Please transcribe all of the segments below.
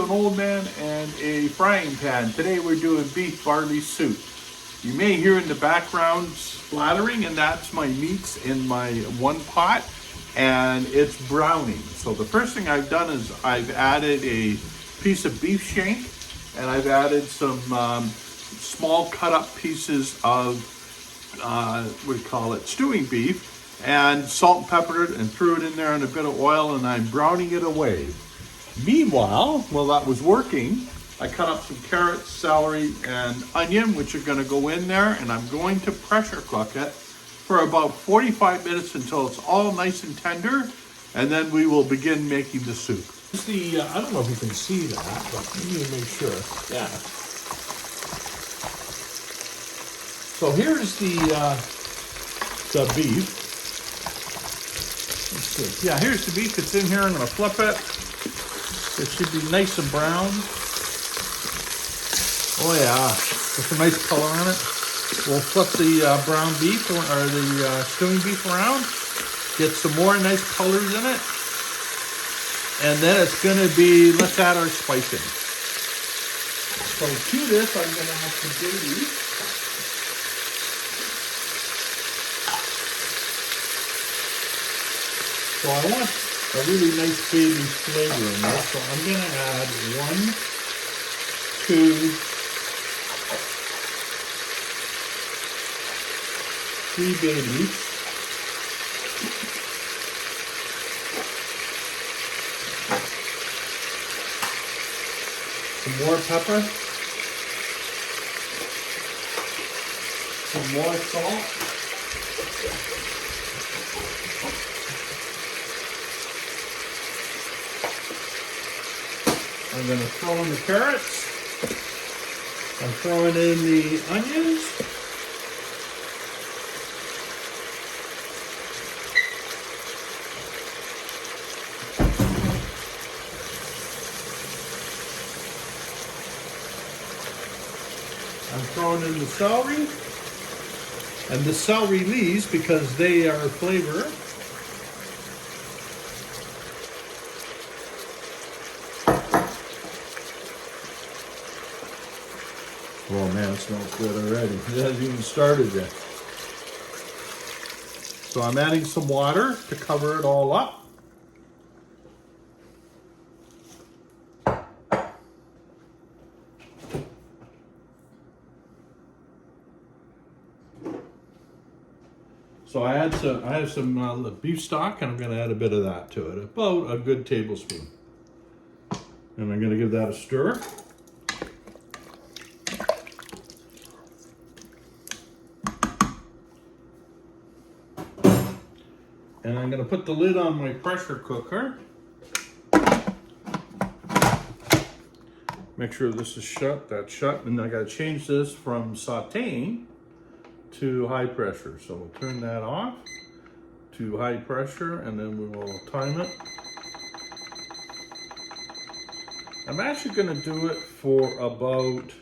to an old man and a frying pan. Today we're doing beef barley soup. You may hear in the background splattering, and that's my meats in my one pot, and it's browning. So the first thing I've done is I've added a piece of beef shank, and I've added some small cut up pieces of stewing beef, and salt and peppered it and threw it in there in a bit of oil, and I'm browning it away. Meanwhile, while that was working, I cut up some carrots, celery, and onion, which are going to go in there, and I'm going to pressure cook it for about 45 minutes until it's all nice and tender, and then we will begin making the soup. I don't know if you can see that, but let me make sure. Yeah. So here's the beef. Let's see. Yeah, here's the beef. It's in here. I'm going to flip it. It should be nice and brown. Oh yeah, with a nice color on it. We'll flip the brown beef or the stewing beef around. Get some more nice colors in it. And then it's going to be, let's add our spicing. So to this, I'm going to have some gravy. So I want a really nice baby flavor in this. So I'm going to add 1, 2, 3 bay leaves. Some more pepper, some more salt, I'm going to throw in the carrots, I'm throwing in the onions, I'm throwing in the celery, and the celery leaves because they are flavor. Oh man, it smells good already. It hasn't even started yet. So I'm adding some water to cover it all up. So I have some beef stock, and I'm going to add a bit of that to it, about a good tablespoon. And I'm going to give that a stir. And I'm going to put the lid on my pressure cooker. Make sure this is shut, that's shut, and I got to change this from sauteing to high pressure. So we'll turn that off to high pressure, and then we will time it. I'm actually going to do it for about,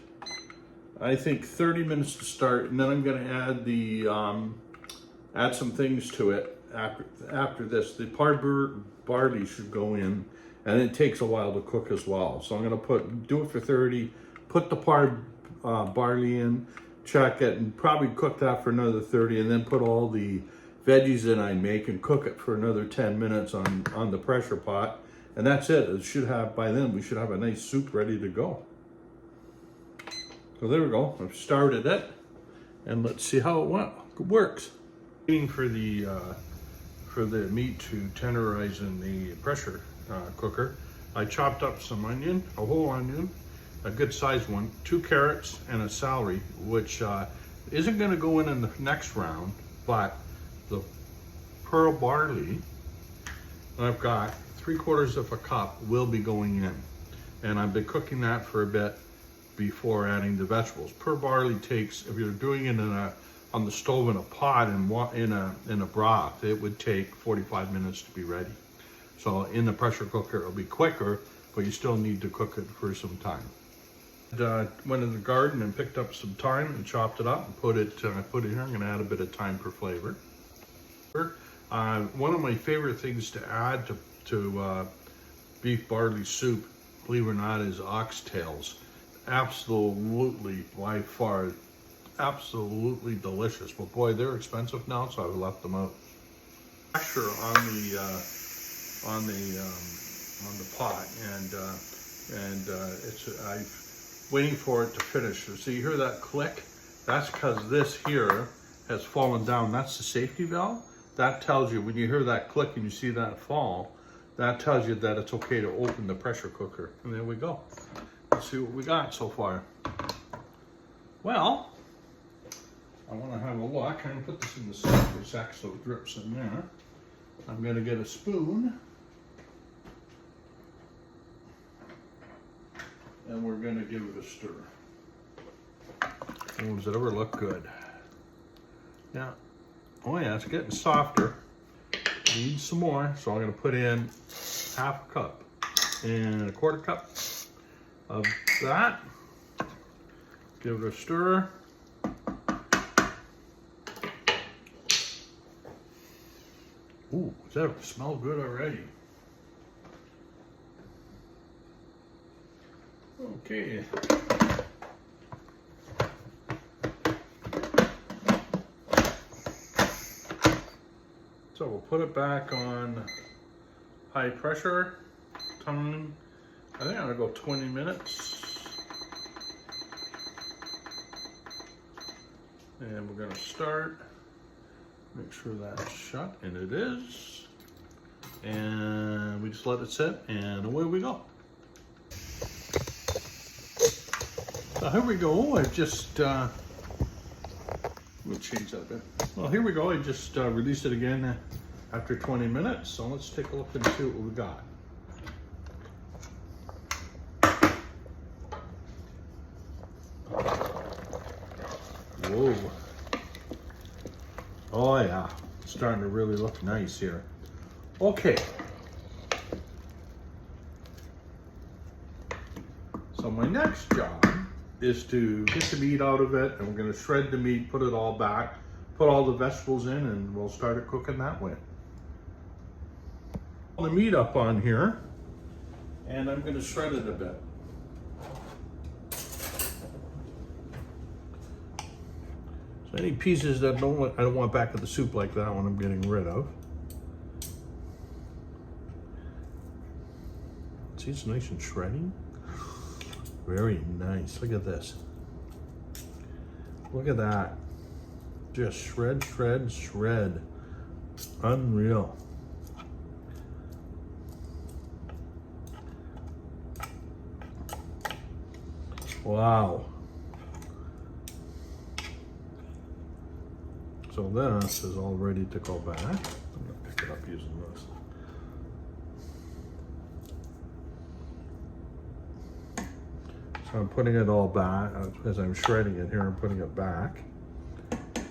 I think, 30 minutes to start, and then I'm going to add the add some things to it after this. The barley should go in, and it takes a while to cook as well. So I'm going to do it for 30, put the barley in, check it, and probably cook that for another 30, and then put all the veggies in I make and cook it for another 10 minutes on the pressure pot. And that's it. By then we should have a nice soup ready to go. So there we go. I've started it, and let's see how it works. Waiting for the meat to tenderize in the pressure cooker. I chopped up some onion, a whole onion, a good sized one, 2 carrots, and a celery, which isn't going to go in the next round, but the pearl barley that I've got, 3/4 of a cup, will be going in. And I've been cooking that for a bit before adding the vegetables. Pearl barley takes, if you're doing it on the stove in a pot in a broth, it would take 45 minutes to be ready. So in the pressure cooker, it'll be quicker, but you still need to cook it for some time. Went in the garden and picked up some thyme and chopped it up and put it here. I'm going to add a bit of thyme for flavor. One of my favorite things to add to beef barley soup believe it or not, is oxtails. Absolutely, by far, absolutely delicious. But boy, they're expensive now, so I've left them out. Pressure on the pot, and I'm waiting for it to finish. So you hear that click? That's because this here has fallen down. That's the safety valve. That tells you when you hear that click and you see that fall, that tells you that it's okay to open the pressure cooker. And there we go. Let's see what we got so far. Well, I want to have a look. I'm going to put this in the sink for a sec so it drips in there. I'm going to get a spoon. And we're going to give it a stir. Oh, does it ever look good? Yeah. Oh yeah, it's getting softer. Need some more, so I'm going to put in half a cup and a quarter cup of that. Give it a stir. Ooh, does that smell good already? Okay. So we'll put it back on high pressure time. I think I'm gonna go 20 minutes. And we're gonna start. Make sure that's shut, and it is. And we just let it sit, and away we go. So here we go. I've just, we'll change that a bit. Well, here we go. I just released it again after 20 minutes. So let's take a look and see what we got. Whoa. Oh yeah, it's starting to really look nice here. Okay. So my next job is to get the meat out of it, and we're going to shred the meat, put it all back, put all the vegetables in, and we'll start it cooking that way. The meat up on here, and I'm going to shred it a bit. So any pieces that I don't want back in the soup like that one, I'm getting rid of. See, it's nice and shredding. Very nice. Look at this. Look at that. Just shred, shred, shred. Unreal. Wow. So this is all ready to go back. I'm gonna pick it up using this. So I'm putting it all back, as I'm shredding it here, I'm putting it back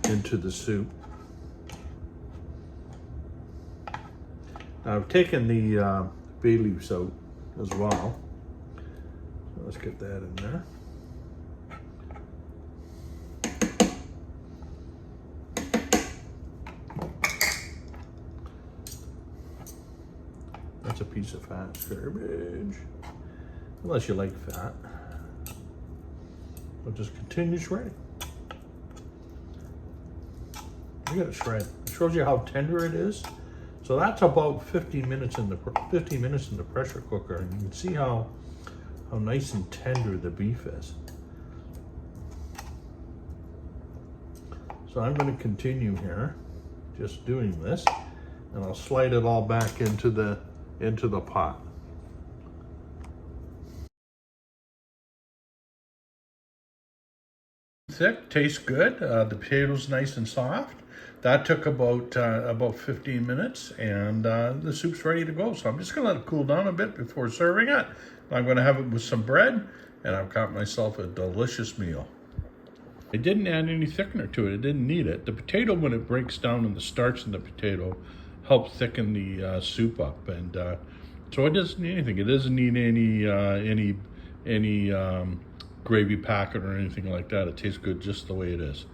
into the soup. Now I've taken the bay leaves out as well. So let's get that in there. That's a piece of fat garbage, unless you like fat. We'll just continue shredding. You gotta shred. It shows you how tender it is. So that's about 15 minutes in the pressure cooker, and you can see how nice and tender the beef is. So I'm going to continue here, just doing this, and I'll slide it all back into the pot. Thick, tastes good. The potatoes nice and soft. That took about 15 minutes, and the soup's ready to go. So I'm just gonna let it cool down a bit before serving it. I'm gonna have it with some bread, and I've got myself a delicious meal. I didn't add any thickener to it. It didn't need it. The potato, when it breaks down, and the starch in the potato helps thicken the soup up, and so it doesn't need anything. It doesn't need any gravy packet or anything like that. It tastes good just the way it is.